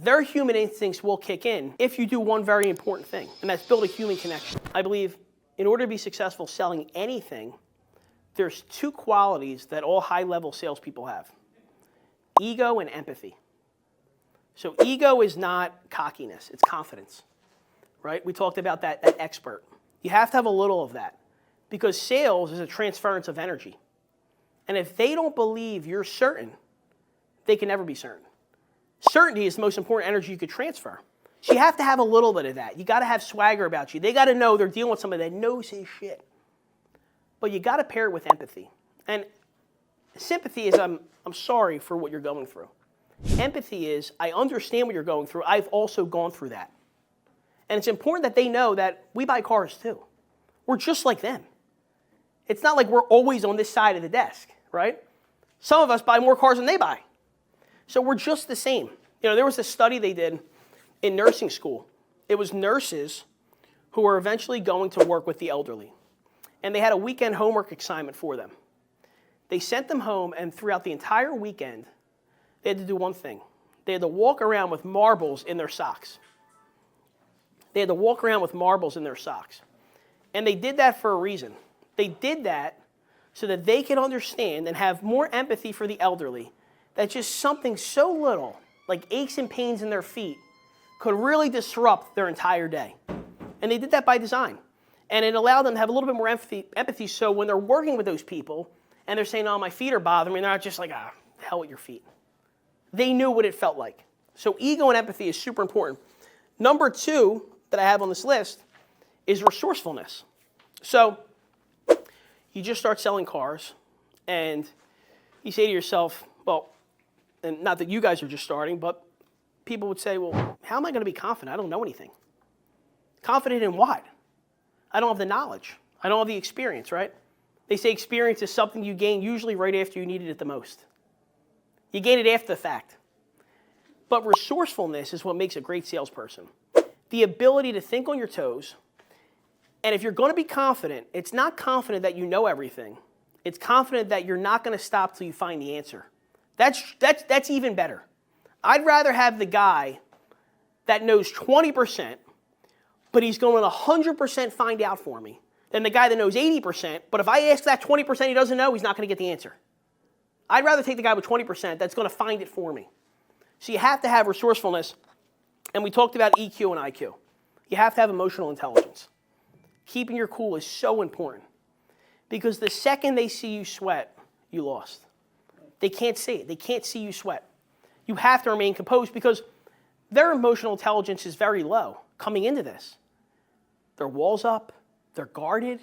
their human instincts will kick in if you do one very important thing, and that's build a human connection. I believe in order to be successful selling anything, there's two qualities that all high-level salespeople have: ego and empathy. So ego is not cockiness, it's confidence, right? We talked about that expert. You have to have a little of that because sales is a transference of energy. And if they don't believe you're certain, they can never be certain. Certainty is the most important energy you could transfer. So you have to have a little bit of that. You got to have swagger about you. They got to know they're dealing with somebody that knows his shit. But you got to pair it with empathy. And sympathy is I'm sorry for what you're going through. Empathy is I understand what you're going through. I've also gone through that. And it's important that they know that we buy cars too. We're just like them. It's not like we're always on this side of the desk, right? Some of us buy more cars than they buy. So we're just the same. You know, there was a study they did in nursing school. It was nurses who were eventually going to work with the elderly. And they had a weekend homework assignment for them. They sent them home, and throughout the entire weekend, they had to do one thing. They had to walk around with marbles in their socks. They had to walk around with marbles in their socks. And they did that for a reason. They did that so that they could understand and have more empathy for the elderly, that just something so little, like aches and pains in their feet, could really disrupt their entire day. And they did that by design. And it allowed them to have a little bit more empathy so when they're working with those people and they're saying, oh, my feet are bothering me, and they're not just like, the hell with your feet. They knew what it felt like. So ego and empathy is super important. Number 2 that I have on this list is resourcefulness. So you just start selling cars and you say to yourself, well, and not that you guys are just starting, but people would say, well, how am I going to be confident? I don't know anything. Confident in what? I don't have the knowledge. I don't have the experience, right? They say experience is something you gain usually right after you needed it the most. You gain it after the fact. But resourcefulness is what makes a great salesperson. The ability to think on your toes. And if you're going to be confident, it's not confident that you know everything. It's confident that you're not going to stop till you find the answer. That's even better. I'd rather have the guy that knows 20%, but he's going to 100% find out for me, than the guy that knows 80%, but if I ask that 20% he doesn't know, he's not going to get the answer. I'd rather take the guy with 20% that's going to find it for me. So you have to have resourcefulness, and we talked about EQ and IQ. You have to have emotional intelligence. Keeping your cool is so important because the second they see you sweat, you lost. They can't see it. They can't see you sweat. You have to remain composed because their emotional intelligence is very low coming into this. Their walls up. They're guarded.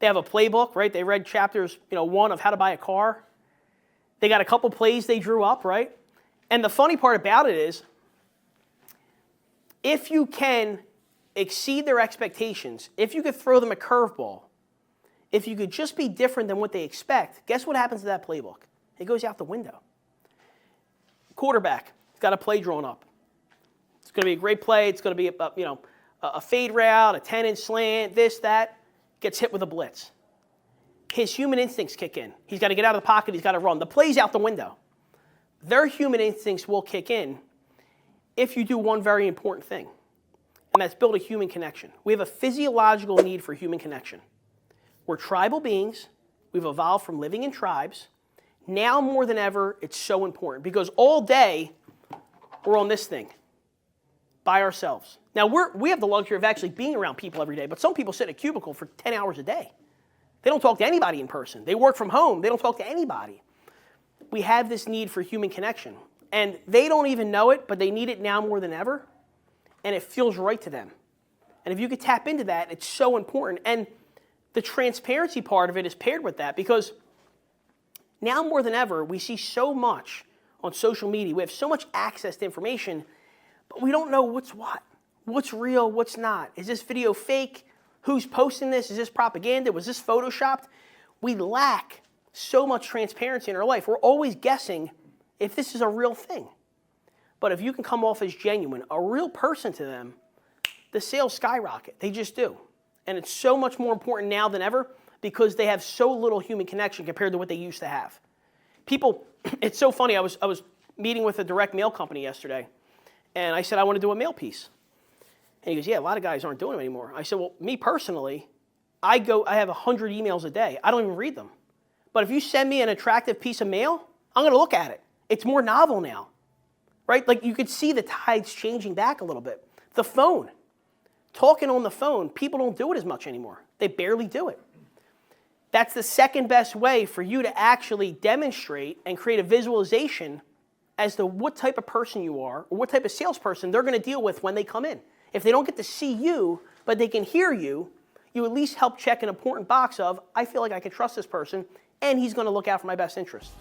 They have a playbook, right? They read chapters, 1 of how to buy a car. They got a couple plays they drew up, right? And the funny part about it is, if you can exceed their expectations, if you could throw them a curveball, if you could just be different than what they expect, guess what happens to that playbook? It goes out the window. Quarterback, he's got a play drawn up. It's going to be a great play. It's going to be a fade route, a 10-inch slant, this, that, gets hit with a blitz. His human instincts kick in. He's got to get out of the pocket. He's got to run. The play's out the window. Their human instincts will kick in if you do one very important thing, and that's build a human connection. We have a physiological need for human connection. We're tribal beings. We've evolved from living in tribes. Now more than ever, it's so important because all day we're on this thing by ourselves. Now, we have the luxury of actually being around people every day, but some people sit in a cubicle for 10 hours a day. They don't talk to anybody in person. They work from home. They don't talk to anybody. We have this need for human connection, and they don't even know it, but they need it now more than ever, and it feels right to them. And if you could tap into that, it's so important. And the transparency part of it is paired with that because now more than ever, we see so much on social media. We have so much access to information, but we don't know what's what. What's real, what's not? Is this video fake? Who's posting this? Is this propaganda? Was this photoshopped? We lack so much transparency in our life. We're always guessing if this is a real thing. But if you can come off as genuine, a real person to them, the sales skyrocket. They just do. And it's so much more important now than ever because they have so little human connection compared to what they used to have. People, it's so funny. I was meeting with a direct mail company yesterday, And I said, I want to do a mail piece. And he goes, yeah, a lot of guys aren't doing them anymore. I said, well, me personally, I have 100 emails a day. I don't even read them. But if you send me an attractive piece of mail, I'm going to look at it. It's more novel now, right? Like you could see the tides changing back a little bit. The phone, talking on the phone, people don't do it as much anymore. They barely do it. That's the second best way for you to actually demonstrate and create a visualization as to what type of person you are or what type of salesperson they're going to deal with when they come in. If they don't get to see you, but they can hear you, you at least help check an important box of, I feel like I can trust this person and he's going to look out for my best interest.